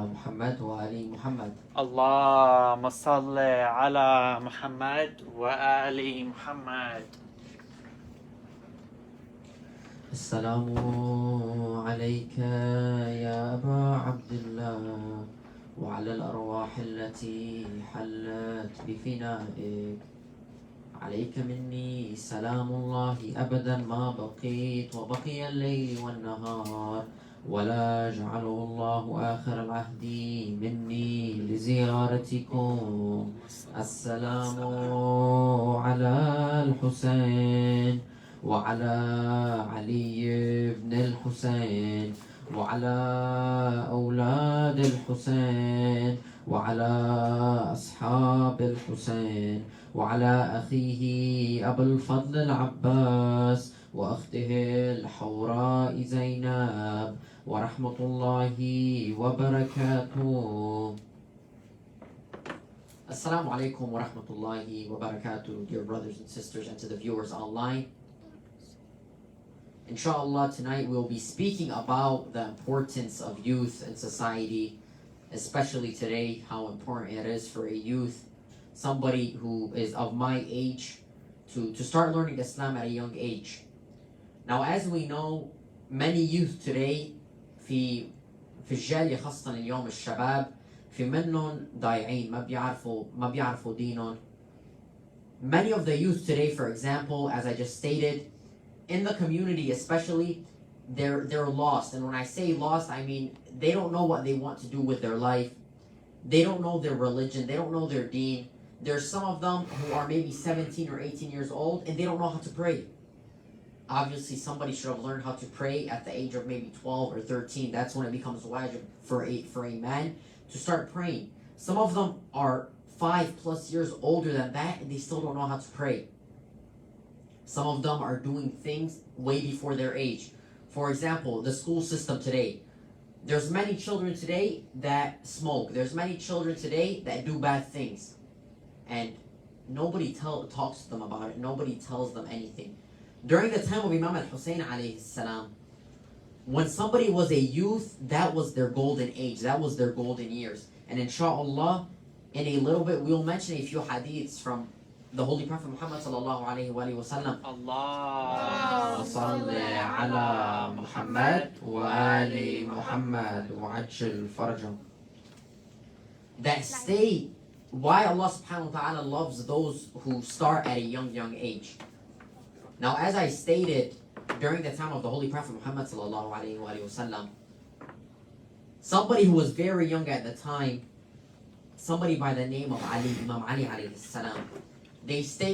محمد وآل محمد. اللهم صل على محمد وآل محمد. السلام عليك يا أبا عبد الله وعلى الأرواح التي حلت بفنائك. عليك مني سلام الله أبدا ما بقيت وبقي الليل والنهار، ولا جعله الله آخر العهد مني لزيارتكم. السلام على الحسين وعلى علي بن الحسين وعلى أولاد الحسين وعلى أصحاب الحسين وعلى أخيه أبو الفضل العباس وأخته الحوراء زينب ورحمة الله وبركاته. Assalamu alaikum wa rahmatullahi wa barakatuh, dear brothers and sisters, and to the viewers online. Inshallah, tonight we'll be speaking about the importance of youth in society, especially today, how important it is for a youth, somebody who is of my age, to start learning Islam at a young age. Now, as we know, many youth today في الجالية خاصة اليوم الشباب في منهم ضايعين ما بيعرفوا دينهم. Many of the youth today, for example, as I just stated, in the community especially, they're lost. And when I say lost, I mean they don't know what they want to do with their life. They don't know their religion. They don't know their deen. There's some of them who are maybe 17 or 18 years old and they don't know how to pray. Obviously, somebody should have learned how to pray at the age of maybe 12 or 13. That's when it becomes wajib for a man to start praying. Some of them are 5+ years older than that and they still don't know how to pray. Some of them are doing things way before their age. For example, the school system today. There's many children today that smoke. There's many children today that do bad things. And nobody talks to them about it. Nobody tells them anything. During the time of Imam al-Hussein alayhi salam, when somebody was a youth, that was their golden age. That was their golden years. And inshallah, in a little bit, we'll mention a few hadiths from the Holy Prophet Muhammad sallallahu alayhi wa sallam. اللهم صل على محمد وآل محمد وعجل فرجهم. That state, why Allah subhanahu wa ta'ala loves those who start at a young age. Now, as I stated, during the time of the Holy Prophet Muhammad sallallahu alayhi wa sallam, somebody who was very young at the time, somebody by the name of Ali, Imam Ali alayhi salam,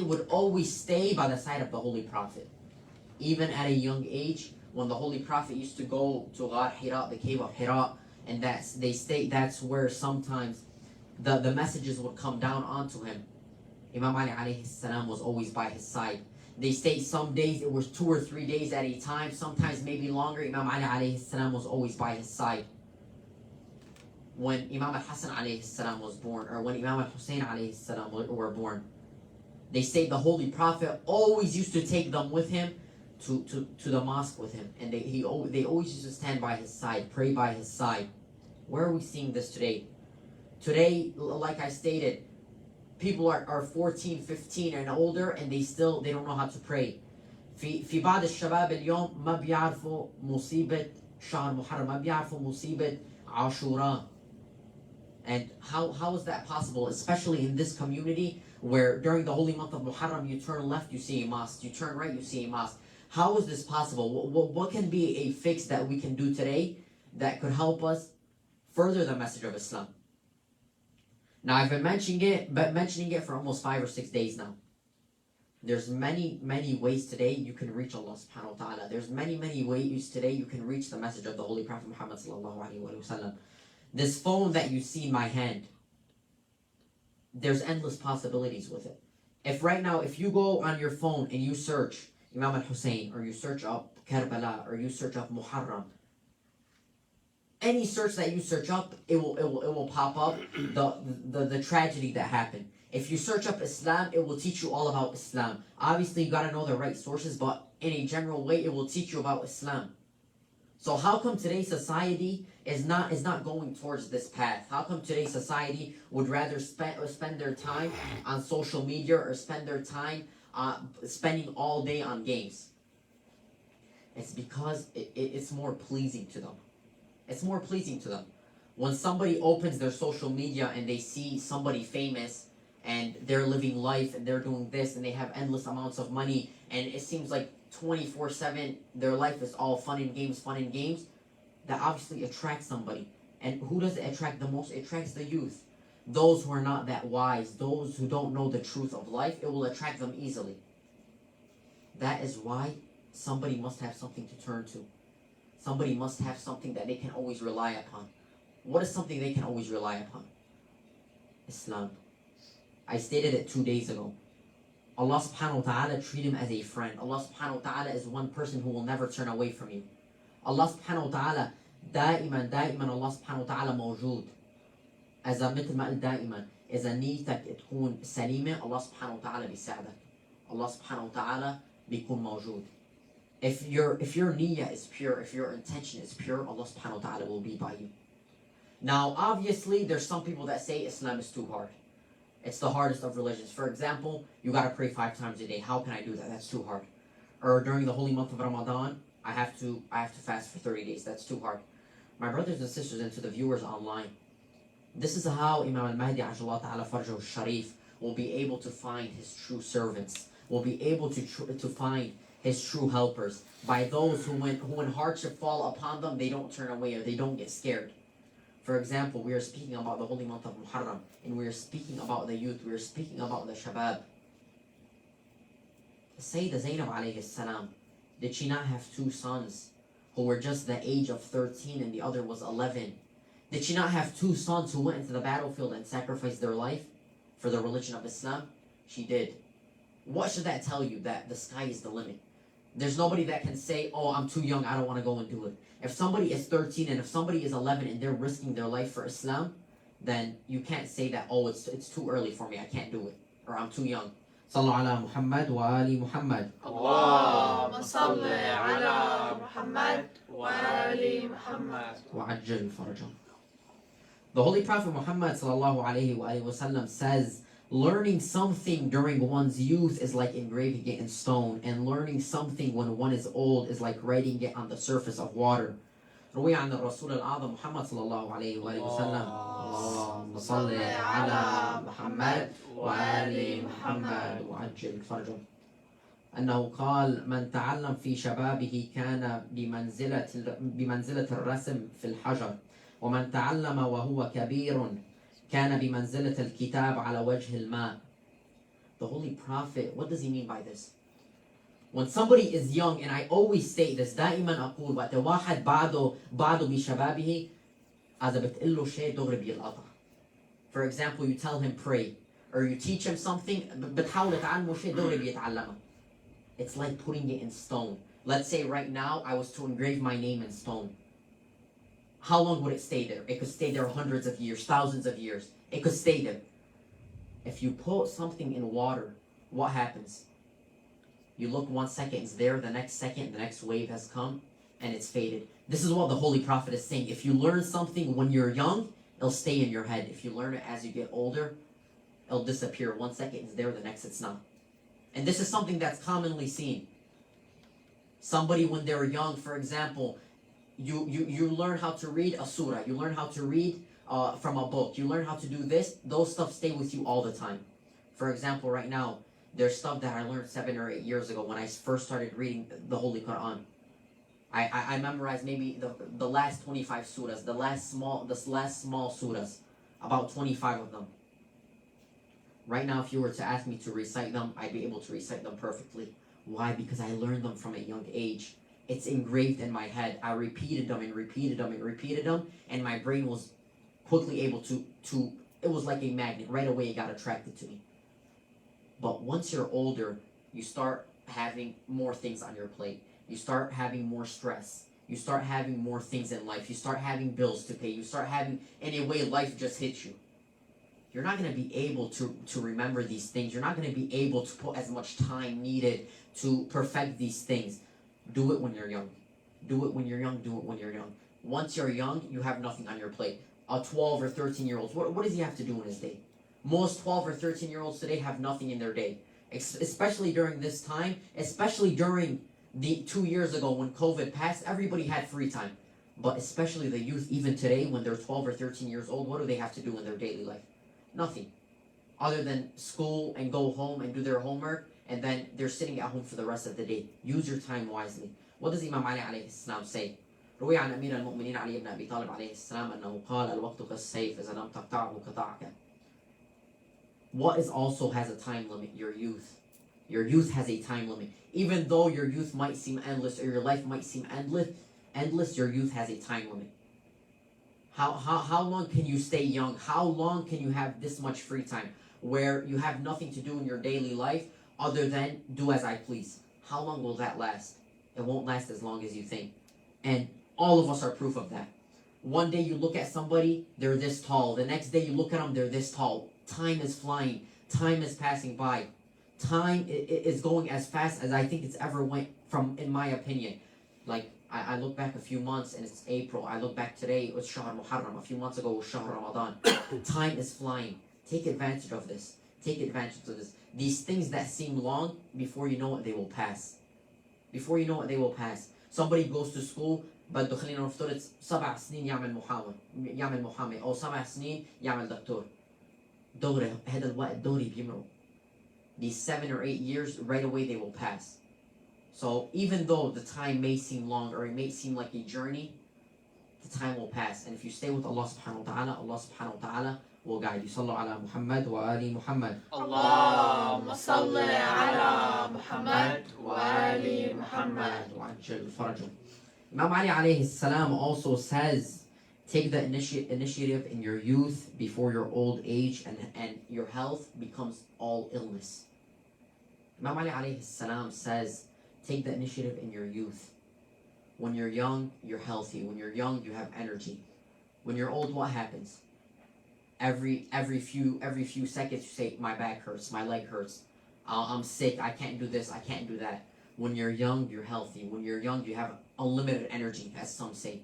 would always stay by the side of the Holy Prophet. Even at a young age, when the Holy Prophet used to go to Ghar Hira, the cave of Hira, and that's where sometimes the messages would come down onto him. Imam Ali alayhi salam was always by his side. They state some days it was 2 or 3 days at a time, sometimes maybe longer. Imam Ali alayhi salam was always by his side. When Imam al-Hassan alayhi salam was born, or when Imam al-Hussein alayhi salam were born, they say the Holy Prophet always used to take them with him to the mosque with him. And they always used to stand by his side, pray by his side. Where are we seeing this today? Today, like I stated, people are 14, 15 and older and they don't know how to pray. في بعض الشباب اليوم ما بيعرفوا مصيبة شهر محرم، ما بيعرفوا مصيبة عاشوراء. And how is that possible, especially in this community where during the holy month of Muharram you turn left, you see a mosque, you turn right, you see a mosque. How is this possible? What can be a fix that we can do today that could help us further the message of Islam? Now, I've been mentioning it for almost 5 or 6 days now. There's many ways today you can reach Allah subhanahu wa ta'ala. There's many ways today you can reach the message of the Holy Prophet Muhammad sallallahu alaihi wasallam. This phone that you see in my hand, there's endless possibilities with it. If you go on your phone and you search Imam al-Hussein, or you search up Karbala, or you search up Muharram, any search that you search up, it will pop up the tragedy that happened. If you search up Islam, it will teach you all about Islam. Obviously, you gotta know the right sources, but in a general way, it will teach you about Islam. So how come today's society is not going towards this path? How come today's society would rather spend their time on social media or spend their time spending all day on games? It's because it's more pleasing to them. It's more pleasing to them. When somebody opens their social media and they see somebody famous and they're living life and they're doing this and they have endless amounts of money and it seems like 24/7 their life is all fun and games, that obviously attracts somebody. And who does it attract the most? It attracts the youth. Those who are not that wise, those who don't know the truth of life, it will attract them easily. That is why somebody must have something to turn to. Somebody must have something that they can always rely upon. What is something they can always rely upon? Islam. I stated it 2 days ago. Allah subhanahu wa ta'ala treat him as a friend. Allah subhanahu wa ta'ala is one person who will never turn away from you. Allah subhanahu wa ta'ala دائما Allah subhanahu wa ta'ala موجود. إذا مثل ما قلت دائما إذا نيتك تكون سليمة Allah subhanahu wa ta'ala بيساعدك. Allah subhanahu wa ta'ala بيكون موجود. If your niyyah is pure, if your intention is pure, Allah subhanahu wa ta'ala will be by you. Now obviously there's some people that say Islam is too hard. It's the hardest of religions. For example, you gotta pray 5 times a day. How can I do that? That's too hard. Or during the holy month of Ramadan, I have to fast for 30 days. That's too hard. My brothers and sisters and to the viewers online, this is how Imam al-Mahdi Ajjallahu ta'ala Farjahu Sharif will be able to find his true servants, will be able to find his true helpers, by those who when hardship fall upon them, they don't turn away or they don't get scared. For example, we are speaking about the holy month of Muharram, and we are speaking about the youth, we are speaking about the shabab. Sayyidah Zainab alayhi salam, did she not have 2 sons who were just the age of 13 and the other was 11? Did she not have 2 sons who went into the battlefield and sacrificed their life for the religion of Islam? She did. What should that tell you? That the sky is the limit. There's nobody that can say, oh, I'm too young, I don't want to go and do it. If somebody is 13 and if somebody is 11 and they're risking their life for Islam, then you can't say that, oh, it's too early for me, I can't do it, or I'm too young. صلوا على محمد وآل محمد. اللهم صل على محمد وآل محمد. وعجل فرجهم. The Holy Prophet Muhammad sallallahu alayhi wa sallam says, learning something during one's youth is like engraving it in stone, and learning something when one is old is like writing it on the surface of water. روي عن الرسول الأعظم محمد صلى الله عليه وآله وسلم اللهم صل على محمد وآل محمد وعجل فرجه أنه قال من تعلم في شبابه كان بمنزلة الرسم في الحجر ومن تعلم وهو كبير كان بمنزلة الكتاب على وجه الماء. The Holy Prophet, what does he mean by this? When somebody is young, and I always say this, دائما أقول وقت واحد بعده بشبابه إذا بتقله شيء دغري بيلقطع. For example, you tell him pray, or you teach him something, بتحاول تعلمه شيء دغري بيتعلمه. It's like putting it in stone. Let's say right now I was to engrave my name in stone. How long would it stay there? It could stay there hundreds of years, thousands of years. It could stay there. If you put something in water, what happens? You look 1 second, it's there, the next second, the next wave has come, and it's faded. This is what the Holy Prophet is saying. If you learn something when you're young, it'll stay in your head. If you learn it as you get older, it'll disappear. 1 second it's there, the next it's not. And this is something that's commonly seen. Somebody when they're young, for example, you learn how to read a surah, you learn how to read from a book, you learn how to do this, those stuff stay with you all the time. For example, right now, there's stuff that I learned 7 or 8 years ago when I first started reading the Holy Quran. I memorized maybe the last 25 surahs, the last small surahs, about 25 of them. Right now, if you were to ask me to recite them, I'd be able to recite them perfectly. Why? Because I learned them from a young age. It's engraved in my head. I repeated them and repeated them and repeated them, and my brain was quickly able to it was like a magnet. Right away, it got attracted to me. But once you're older, you start having more things on your plate. You start having more stress. You start having more things in life. You start having bills to pay. You start having, in a way, life just hits you. You're not going to be able to remember these things. You're not going to be able to put as much time needed to perfect these things. Do it when you're young. Do it when you're young, do it when you're young. Once you're young, you have nothing on your plate. A 12 or 13-year-old, what does he have to do in his day? Most 12 or 13-year-olds today have nothing in their day. Especially during this time, especially during the 2 years ago when COVID passed, everybody had free time. But especially the youth, even today, when they're 12 or 13 years old, what do they have to do in their daily life? Nothing. Other than school and go home and do their homework, and then they're sitting at home for the rest of the day. Use your time wisely. What does Imam Ali alayhi salam say? روي عن أمير المؤمنين علي بن أبي طالب عليه السلام أنه قال الوقت كالسيف إذا لم تقطعه قطعك. What is also has a time limit? Your youth. Your youth has a time limit. Even though your youth might seem endless or your life might seem endless, your youth has a time limit. How long can you stay young? How long can you have this much free time where you have nothing to do in your daily life other than do as I please? How long will that last? It won't last as long as you think. And all of us are proof of that. One day you look at somebody, they're this tall. The next day you look at them, they're this tall. Time is flying. Time is passing by. Time is going as fast as I think it's ever went from, in my opinion. Like, I look back a few months and it's April. I look back today, it was Shahr Muharram. A few months ago it was Shahr Ramadan. Time is flying. Take advantage of this. Take advantage of this. These things that seem long, before you know it, they will pass. Before you know it, they will pass. Somebody goes to school, بده خلينا نفترض 7 سنين يعمل محامي أو 7 سنين يعمل دكتور. دغري هذا الوقت دغري بيمرق. These 7 or 8 years, right away they will pass. So even though the time may seem long or it may seem like a journey, the time will pass. And if you stay with Allah subhanahu wa ta'ala, Allah subhanahu wa ta'ala will guide you. Sallu ala Muhammad wa ali Muhammad. اللهم صل على محمد وآل محمد. وعجل فرجهم. Imam Ali alayhi salam also says, take the initiative in your youth before your old age and your health becomes all illness. Imam Ali alayhi salam says, take the initiative in your youth. When you're young, you're healthy. When you're young, you have energy. When you're old, what happens? Every few seconds you say, my back hurts, my leg hurts, I'm sick, I can't do this, I can't do that. When you're young, you're healthy. When you're young, you have unlimited energy, as some say.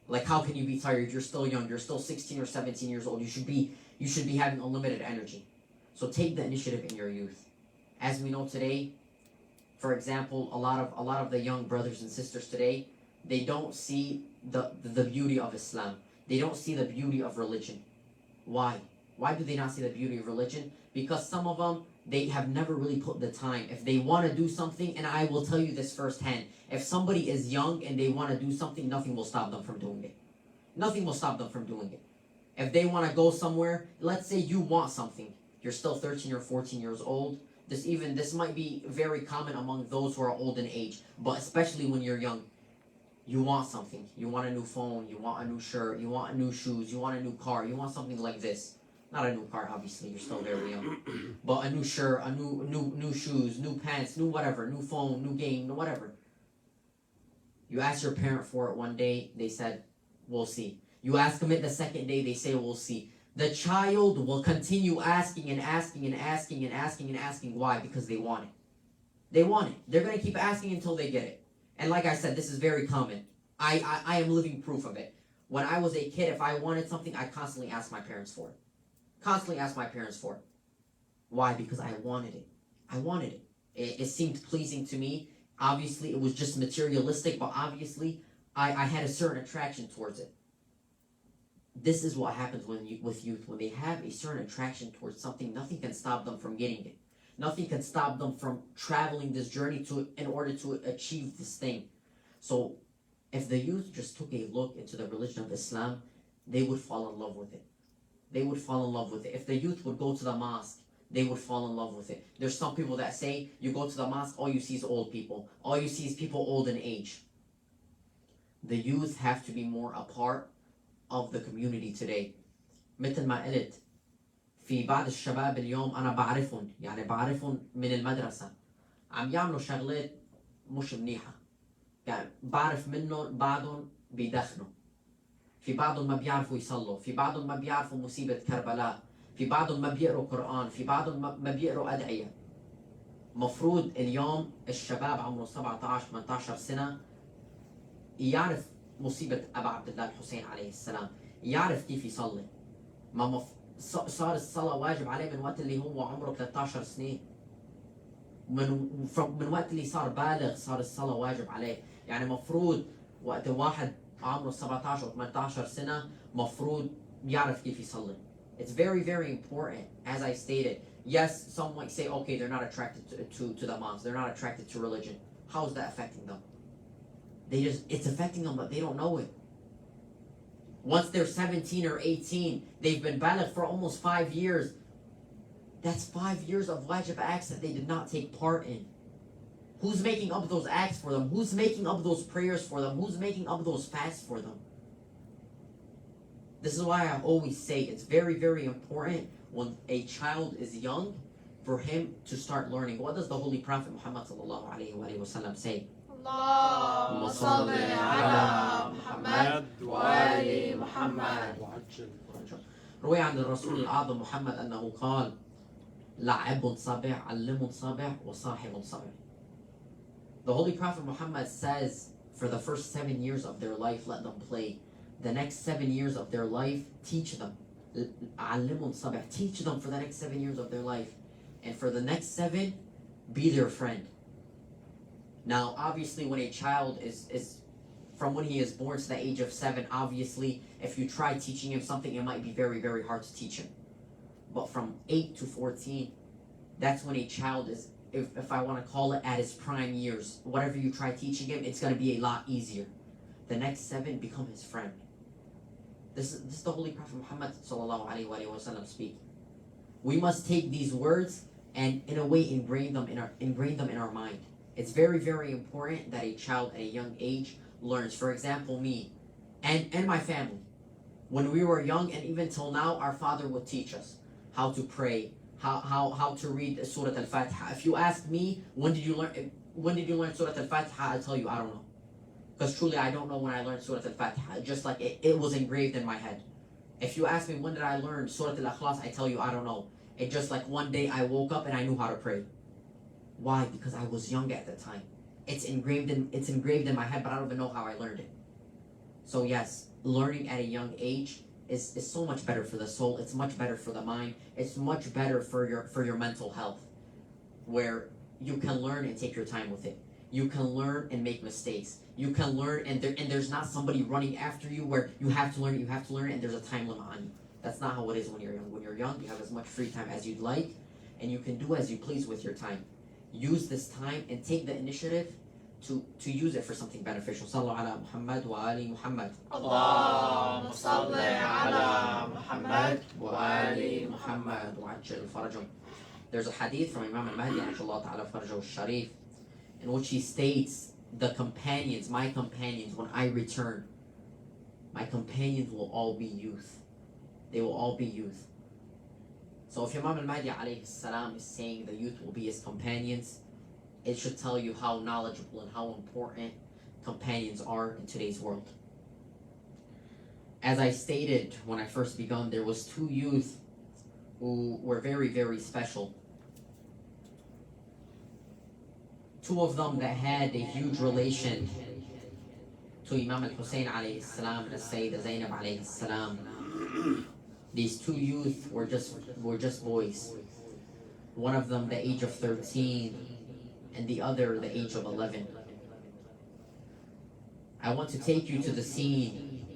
Like, how can you be tired? You're still young. You're still 16 or 17 years old. You should be having unlimited energy. So take the initiative in your youth. As we know today, for example, a lot of the young brothers and sisters today, they don't see the beauty of Islam. They don't see the beauty of religion. Why? Why do they not see the beauty of religion? Because some of them, they have never really put the time. If they want to do something, and I will tell you this firsthand, if somebody is young and they want to do something, nothing will stop them from doing it. Nothing will stop them from doing it. If they want to go somewhere, let's say you want something. You're still 13 or 14 years old. This might be very common among those who are old in age, but especially when you're young. You want something. You want a new phone. You want a new shirt. You want new shoes. You want a new car. You want something like this. Not a new car, obviously. You're still very young. But a new shirt, a new shoes, new pants, new whatever, new phone, new game, whatever. You ask your parent for it one day. They said, "We'll see." You ask them it the second day. They say, "We'll see." The child will continue asking and asking and asking and asking and asking. Why? Because they want it. They want it. They're going to keep asking until they get it. And like I said, this is very common. I am living proof of it. When I was a kid, if I wanted something, I constantly asked my parents for it. Constantly asked my parents for it. Why? Because I wanted it. I wanted it. It seemed pleasing to me. Obviously, it was just materialistic, but obviously, I had a certain attraction towards it. This is what happens with youth. When they have a certain attraction towards something, nothing can stop them from getting it. Nothing can stop them from traveling this journey in order to achieve this thing. So, if the youth just took a look into the religion of Islam, they would fall in love with it. They would fall in love with it. If the youth would go to the mosque, they would fall in love with it. There's some people that say, you go to the mosque, all you see is old people. All you see is people old in age. The youth have to be more a part of the community today. مثل ما قلت في بعض الشباب اليوم أنا بعرفهم من المدرسة عم يعملوا شغلات مش منيحة. يعني بعرف منهم بعضهم بيدخنوا. في بعضهم ما بيعرفوا يصلوا. في بعضهم ما بيعرفوا مصيبة كربلاء. في بعضهم ما بيقروا قرآن. في بعضهم ما بيقروا أدعية. مفروض اليوم الشباب عمره 17 18 سنة يعرف مصيبة أبا عبد الله الحسين عليه السلام، يعرف كيف يصلي. ما صار الصلاة واجب عليه من وقت اللي هو عمره 13 سنة. من وقت اللي صار بالغ صار الصلاة واجب عليه. يعني مفروض وقت واحد عمره 17 أو 18 سنة مفروض يعرف كيف يصلي. It's very, very important. As I stated, yes, some might say, okay, they're not attracted to the mosque. They're not attracted to religion. How is that affecting them? It's affecting them, but they don't know it. Once they're 17 or 18, they've been baligh for almost 5 years. That's 5 years of wajib acts that they did not take part in. Who's making up those acts for them? Who's making up those prayers for them? Who's making up those fasts for them? This is why I always say it's very, very important when a child is young for him to start learning. What does the Holy Prophet Muhammad sallallahu alayhi wa sallam say? اللهم صل على محمد وآل محمد. روي عن الرسول الأعظم محمد أنه قال: لعب صبع علم صبع وصاحب صبع. The Holy Prophet Muhammad says, for the first 7 years of their life, let them play. The next 7 years of their life, teach them. علم صبع, teach them for the next 7 years of their life. And for the next 7, be their friend. Now, obviously, when a child is from when he is born to the age of 7, obviously, if you try teaching him something, it might be very, very hard to teach him. But from 8 to 14, that's when a child is, if I want to call it, at his prime years. Whatever you try teaching him, it's going to be a lot easier. The next 7 become his friend. This is the Holy Prophet Muhammad sallallahu alaihi wasallam speaking. We must take these words and, in a way, ingrain them in our mind. It's very, very important that a child at a young age learns. For example, me and my family. When we were young and even till now, our father would teach us how to pray, how to read Surah Al-Fatiha. If you ask me, when did you learn Surah Al-Fatiha, I'll tell you, I don't know. Because truly, I don't know when I learned Surah Al-Fatiha. Just like it was engraved in my head. If you ask me, when did I learn Surah Al-Ikhlas, I tell you, I don't know. It just like one day I woke up and I knew how to pray. Why? Because I was young at the time. It's engraved in my head, but I don't even know how I learned it. So yes, learning at a young age is so much better for the soul. It's much better for the mind. It's much better for your mental health, where you can learn and take your time with it. You can learn and make mistakes. You can learn and there's not somebody running after you where you have to learn it, and there's a time limit on you. That's not how it is when you're young. When you're young, you have as much free time as you'd like, and you can do as you please with your time. Use this time and take the initiative to use it for something beneficial. Sallu ala Muhammad wa ali Muhammad. اللهم صل على محمد وآل Muhammad wa ajil farajum. There's a hadith from Imam al-Mahdi ajjallahu ta'ala farajahu al-sharif, in which he states, my companions, when I return, my companions will all be youth. They will all be youth. So if Imam al-Mahdi alayhi salam is saying the youth will be his companions, it should tell you how knowledgeable and how important companions are in today's world. As I stated when I first begun, there was 2 youth who were very, very special. 2 of them that had a huge relation to Imam al-Hussein alayhi salam and the Sayyida Zainab alayhi salam. These 2 youth were just boys. One of them the age of 13 and the other the age of 11. I want to take you to the scene,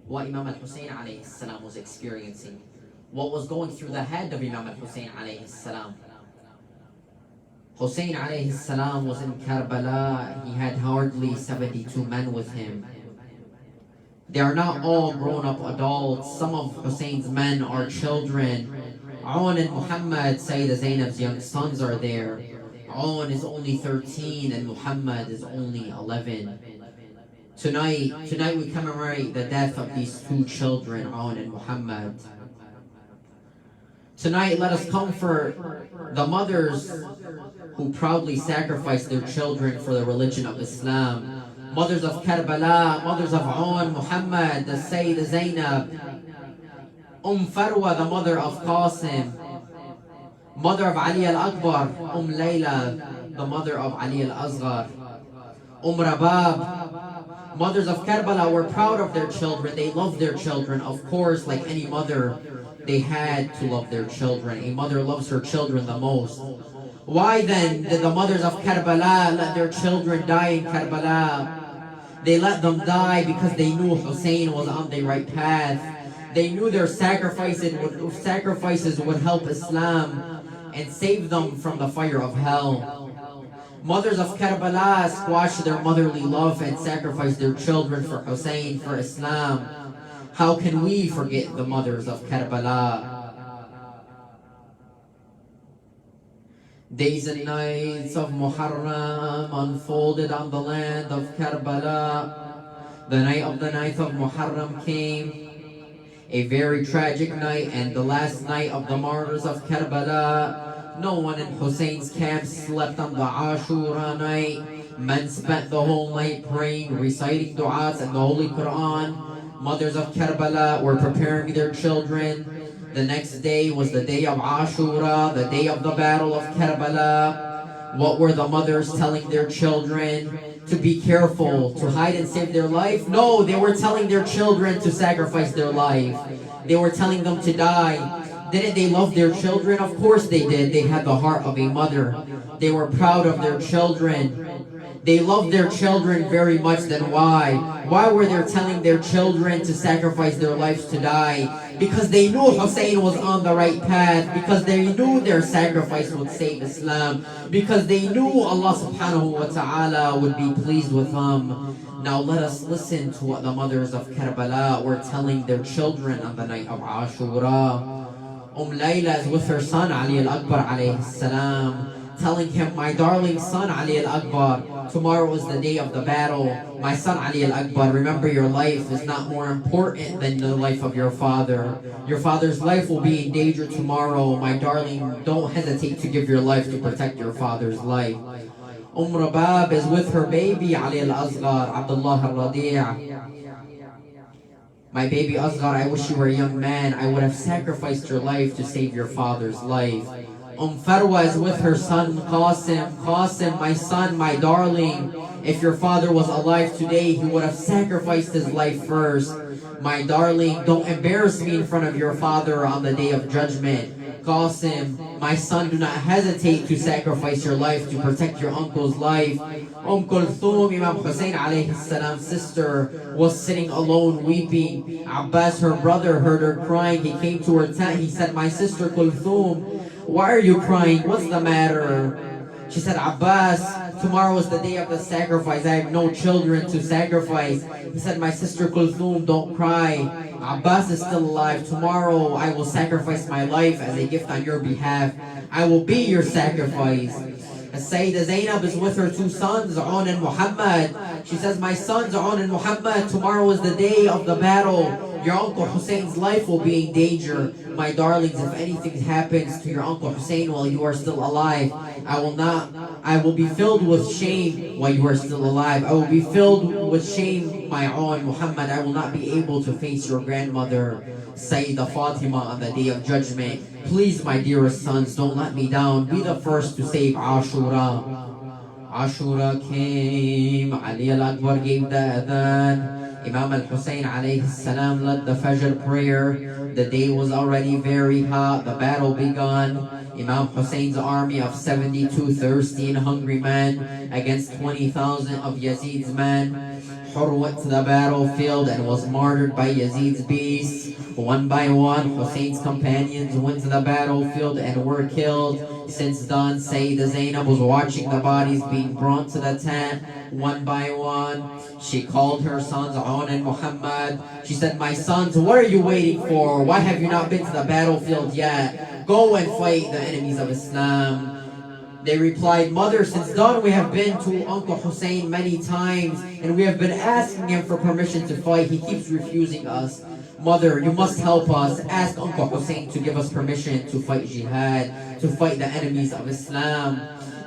what Imam al-Hussein alayhi salam was experiencing, what was going through the head of Imam al-Hussein alayhi salam. Hussein alayhi salam was in Karbala. He had hardly 72 men with him. They are not all grown-up adults. Some of Hussein's men are children. Aoun and Muhammad, Sayyida Zainab's young sons, are there. Aoun is only 13 and Muhammad is only 11. Tonight we commemorate the death of these 2 children, Aoun and Muhammad. Tonight, let us comfort the mothers who proudly sacrificed their children for the religion of Islam. Mothers of Karbala, mothers of Aoun, Muhammad, the Sayyida Zainab, Farwa, the mother of Qasim, mother of Ali al-Akbar, Layla, the mother of Ali al-Asghar, Rabab, Mothers of Karbala were proud of their children. They loved their children. Of course, like any mother, they had to love their children. A mother loves her children the most. Why then did the mothers of Karbala let their children die in Karbala? They let them die because they knew Hussein was on the right path. They knew their sacrifices would help Islam and save them from the fire of hell. Mothers of Karbala squashed their motherly love and sacrificed their children for Hussein, for Islam. How can we forget the mothers of Karbala? Days and nights of Muharram unfolded on the land of Karbala. The night of the 9th of Muharram came, a very tragic night and the last night of the martyrs of Karbala. No one in Hussein's camp slept on the Ashura night. Men spent the whole night praying, reciting du'as and the Holy Quran. Mothers of Karbala were preparing their children. The next day was the day of Ashura, the day of the battle of Karbala. What were the mothers telling their children? To be careful, to hide and save their life? No, they were telling their children to sacrifice their life. They were telling them to die. Didn't they love their children? Of course they did. They had the heart of a mother. They were proud of their children. They loved their children very much. Then why? Why were they telling their children to sacrifice their lives to die? Because they knew Hussein was on the right path. Because they knew their sacrifice would save Islam. Because they knew Allah subhanahu wa ta'ala would be pleased with them. Now let us listen to what the mothers of Karbala were telling their children on the night of Ashura. Layla is with her son Ali al-Akbar alayhi salam, telling him, my darling son Ali al-Akbar, tomorrow is the day of the battle. My son Ali al-Akbar, remember your life is not more important than the life of your father. Your father's life will be in danger tomorrow. My darling, don't hesitate to give your life to protect your father's life. Rabab is with her baby Ali al-Asghar, Abdullah al-Radi'. My baby Asghar, I wish you were a young man. I would have sacrificed your life to save your father's life. Farwa is with her son Qasim. Qasim, my son, my darling. If your father was alive today, he would have sacrificed his life first. My darling, don't embarrass me in front of your father on the day of judgment. Qasim, my son, do not hesitate to sacrifice your life to protect your uncle's life. Kulthum, Imam Hussein alayhi salam's sister, was sitting alone weeping. Abbas, her brother, heard her crying. He came to her tent. He said, my sister Kulthum, why are you crying? What's the matter? She said, Abbas, tomorrow is the day of the sacrifice. I have no children to sacrifice. He said, my sister Kulthum, don't cry. Abbas is still alive. Tomorrow I will sacrifice my life as a gift on your behalf. I will be your sacrifice. Sayyidah Zainab is with her two sons, Aun and Muhammad. She says, my sons, Aun and Muhammad, tomorrow is the day of the battle. Your Uncle Hussein's life will be in danger. My darlings, if anything happens to your Uncle Hussein while you are still alive, I will be filled with shame while you are still alive. I will be filled with shame, my Aun Muhammad. I will not be able to face your grandmother, Sayyidah Fatima, on the day of judgment. Please, my dearest sons, don't let me down. Be the first to save Ashura. Ashura came. Ali al-Akbar gave the adhan. Imam al-Hussein alayhi salam led the Fajr prayer. The day was already very hot. The battle begun. Imam Hussein's army of 72 thirsty and hungry men against 20,000 of Yazid's men. Hur went to the battlefield and was martyred by Yazid's beasts. One by one, Hussein's companions went to the battlefield and were killed. Since dawn, Sayyidah Zainab was watching the bodies being brought to the tent one by one. She called her sons Aun and Muhammad. She said, my sons, what are you waiting for? Why have you not been to the battlefield yet? Go and fight the enemies of Islam. They replied, mother, since dawn we have been to Uncle Hussein many times and we have been asking him for permission to fight. He keeps refusing us. Mother, you must help us. Ask Uncle Hussein to give us permission to fight jihad. to fight the enemies of Islam.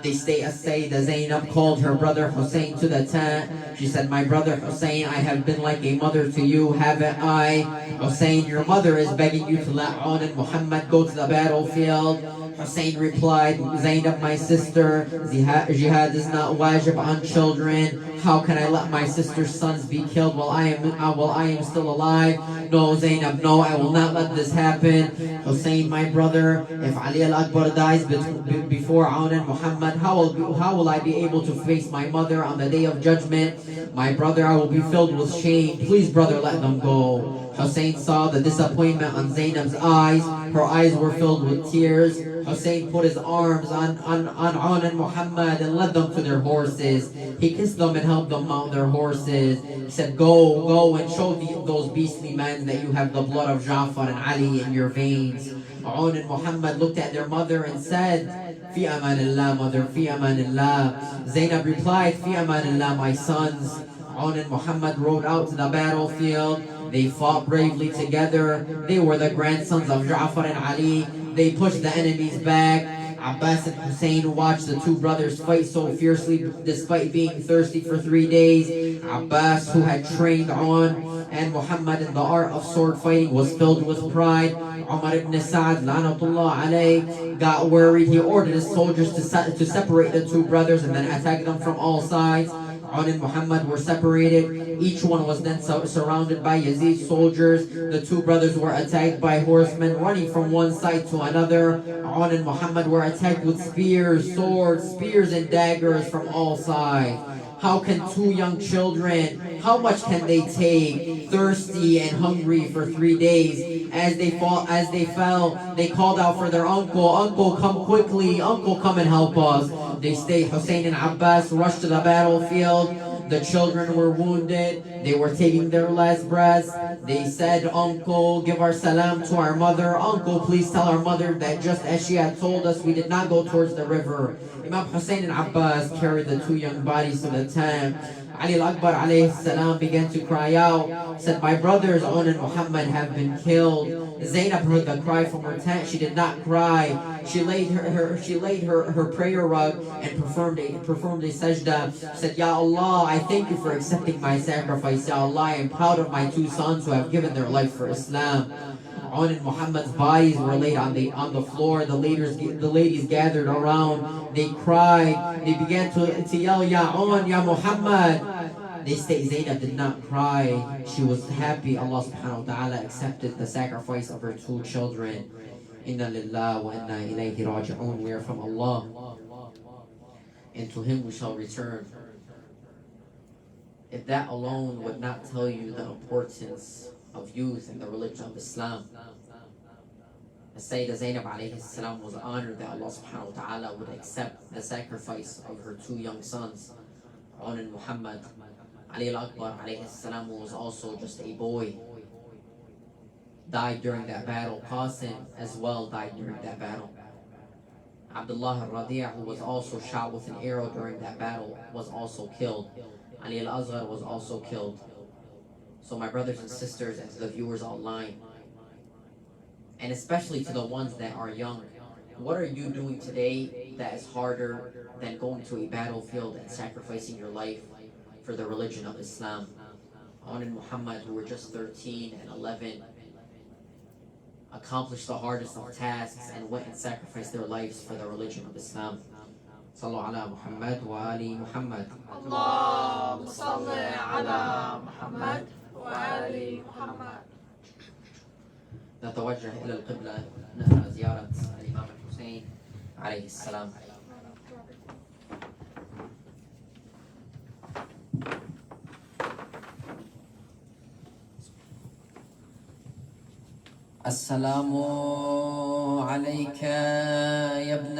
They say that Zainab called her brother Hussein to the tent. She said, my brother Hussein, I have been like a mother to you, haven't I? Hussein, your mother is begging you to let On and Muhammad go to the battlefield. Hussein replied, Zainab, my sister, jihad is not wajib on children. How can I let my sister's sons be killed while I am still alive? No, Zainab, no, I will not let this happen. Hussein, my brother, if Ali al-Akbar dies before On and Muhammad, how will I be able to face my mother on the day of judgment? My brother, I will be filled with shame. Please, brother, let them go. Hussein saw the disappointment on Zainab's eyes. Her eyes were filled with tears. Hussein put his arms on and Muhammad and led them to their horses. He kissed them and helped them mount their horses. He said, go and show those beastly men that you have the blood of Ja'far and Ali in your veins. On and Muhammad looked at their mother and said, Fi amanillah, mother, fi amanillah. Zainab replied, Fi amanillah, my sons. On and Muhammad rode out to the battlefield. They fought bravely together. They were the grandsons of Ja'far and Ali. They pushed the enemies back. Abbas and Hussein watched the two brothers fight so fiercely despite being thirsty for 3 days. Abbas, who had trained On and Muhammad in the art of sword fighting, was filled with pride. Umar ibn Sa'd, lanatullah alayh, got worried. He ordered his soldiers to separate the two brothers and then attack them from all sides. On and Muhammad were separated. Each one was then surrounded by Yazid's soldiers. The two brothers were attacked by horsemen running from one side to another. On and Muhammad were attacked with spears, swords, spears and daggers from all sides. How can two young children, how much can they take, thirsty and hungry for 3 days? As they fell, they called out for their uncle, Uncle, come quickly, Uncle, come and help us. They stayed. Hussein and Abbas rushed to the battlefield. The children were wounded. They were taking their last breaths. They said, Uncle, give our salam to our mother. Uncle, please tell our mother that just as she had told us, we did not go towards the river. Imam Hussein and Abbas carried the two young bodies to the tent. Ali al-Akbar alayhi salam began to cry out, said, my brothers On and Muhammad have been killed. Zainab heard the cry from her tent. She did not cry. She laid her prayer rug and performed a sajda. Said, Ya Allah, I thank you for accepting my sacrifice. Ya Allah, I am proud of my two sons who have given their life for Islam. On and Muhammad's bodies were laid on the floor. The ladies gathered around. They cried. They began to yell, Ya On, Ya Muhammad. They say Zainab did not cry. She was happy Allah subhanahu wa ta'ala accepted the sacrifice of her two children. Inna lillah wa inna ilayhi raji'un. We are from Allah, and to Him we shall return. If that alone would not tell you the importance of youth in the religion of Islam, Sayyidah Zainab alayhi salam was honored that Allah subhanahu wa ta'ala would accept the sacrifice of her two young sons, On and Muhammad. Ali al-Akbar alayhi salam was also just a boy. Died during that battle. Qasim as well died during that battle. Abdullah al-Radi', who was also shot with an arrow during that battle, was also killed. Ali al-Azhar was also killed. So my brothers and sisters, and to the viewers online, and especially to the ones that are young, what are you doing today that is harder than going to a battlefield and sacrificing your life for the religion of Islam? On and Muhammad, who were just 13 and 11, accomplished the hardest of tasks and went and sacrificed their lives for the religion of Islam. Sallu ala Muhammad wa ali Muhammad. اللهم صل على محمد وآل محمد. نتوجه إلى القبلة نحو زيارة الإمام الحسين عليه السلام. السلام عليك يا ابن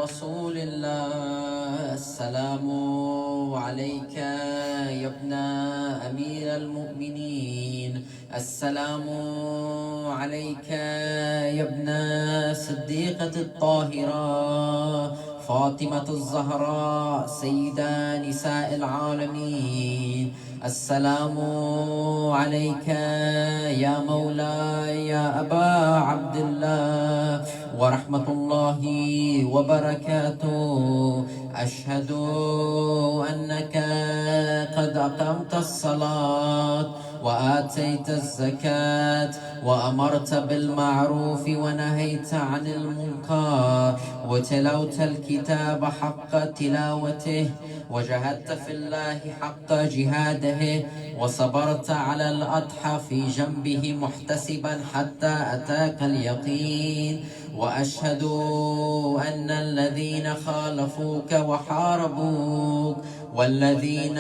رسول الله. السلام عليك يا ابن أمير المؤمنين. السلام عليك يا ابن صديقة الطاهرة فاطمة الزهراء سيدة نساء العالمين. السلام عليك يا مولاي يا أبا عبد الله ورحمة الله وبركاته. أشهد أنك قد أقمت الصلاة وآتيت الزكاة وأمرت بالمعروف ونهيت عن المنكر وتلوت الكتاب حق تلاوته وجاهدت في الله حق جهاده وصبرت على الأضحى في جنبه محتسبا حتى أتاك اليقين. وأشهد أن الذين خالفوك وحاربوك والذين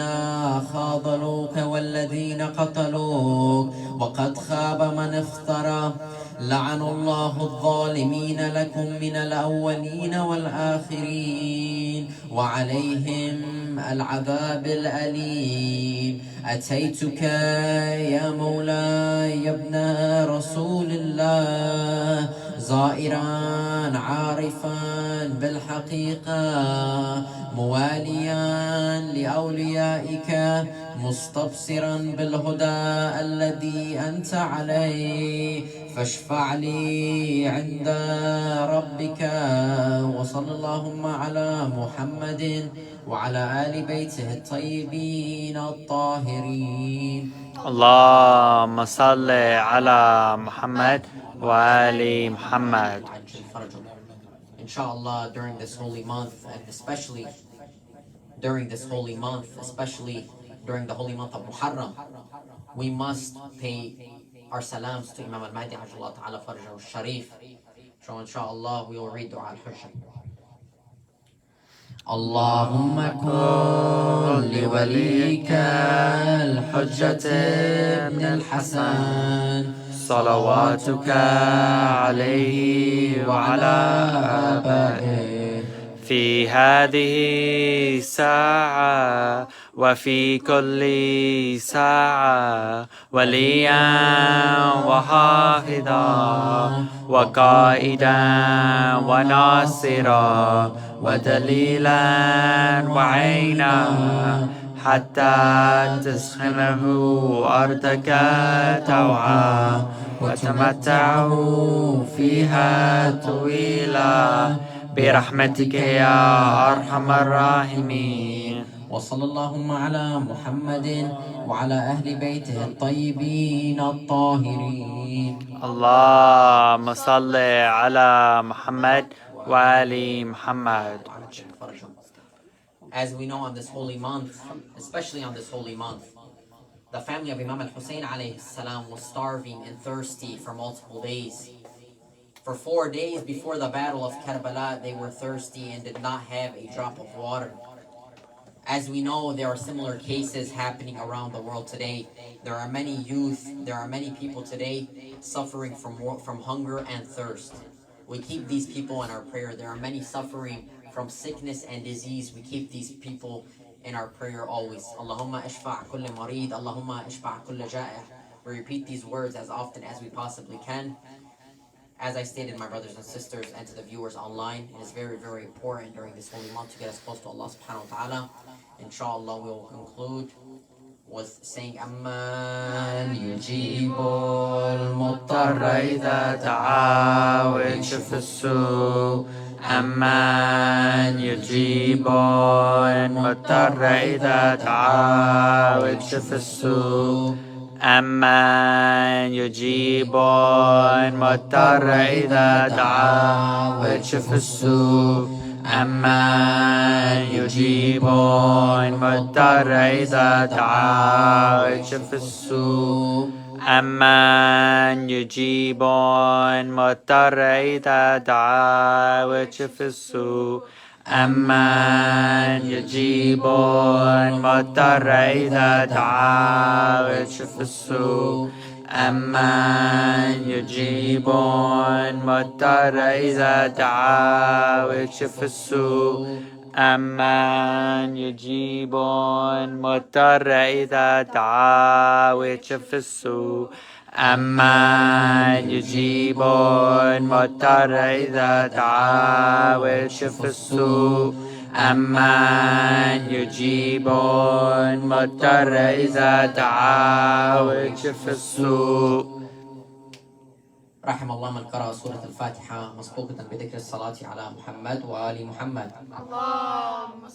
خاذلوك والذين قتلوك وقد خاب من افترى لعن الله الظالمين لكم من الأولين والآخرين وعليهم العذاب الأليم. أتيتك يا مولاي يا ابن رسول الله زائرا عارفا بالحقيقة مواليا لأوليائك مستبصرا بالهدى الذي أنت عليه فاشفع لي عند ربك. وصلى اللهم على محمد وعلى آل بيته الطيبين الطاهرين. اللهم صل على محمد وآل محمد. Inshallah, during this holy month, and especially during the holy month of Muharram, we must pay our salams to Imam al-Mahdi Ajjallahu Ta'ala Farjahu al-Sharif. So inshallah, we will read Dua al-Hujjah. اللهم كن لوليك الحجة ابن الحسن صلواتك عليه وعلى آبائه في هذه الساعة وفي كل ساعة وليا وحافظا وقائدا وناصرا ودليلا وعينا حتى تسخنه أرضك توعا وتمتعوا فيها طويلا برحمتك يا أرحم الراحمين. وصلى اللهم على محمد وعلى أهل بيته الطيبين الطاهرين. اللهم صل على محمد وآل محمد. As we know, on this holy month, especially on this holy month, the family of Imam al-Hussein alayhi salam was starving and thirsty for multiple days. For 4 days before the battle of Karbala, they were thirsty and did not have a drop of water. As we know, there are similar cases happening around the world today. There are many youth, there are many people today suffering from hunger and thirst. We keep these people in our prayer. There are many suffering from sickness and disease. We keep these people in our prayer always. Allahumma ishfa' kulli mareed, Allahumma ishfa' kulli ja'ih. We repeat these words as often as we possibly can. As I stated, my brothers and sisters, and to the viewers online, it is very, very important during this holy month to get us close to Allah subhanahu wa ta'ala. Inshallah, we will conclude with saying Amman yujibul مضطر إذا دعا ويكشف السوء أمن يجيب المضطر إذا دعا ويكشف السوء أمن يجيب المضطر إذا دعا ويكشف السوء أمن يجيب المضطر إذا دعا ويكشف السوء أمن يجيب المضطر إذا دعا ويكشف السوء أمن يجيب المضطر إذا دعا ويكشف السوء أمن يجيب المضطر إذا دعا ويكشف السوء أمن يجيب المضطر إذا دعا ويكشف السوء أمن يجيب المضطر إذا دعا ويكشف السوء أمن يجيب المضطر إذا دعا ويكشف السوء. رحم الله من قرأ سورة الفاتحة مسبوقة بذكر الصلاة على محمد وآل محمد. اللهم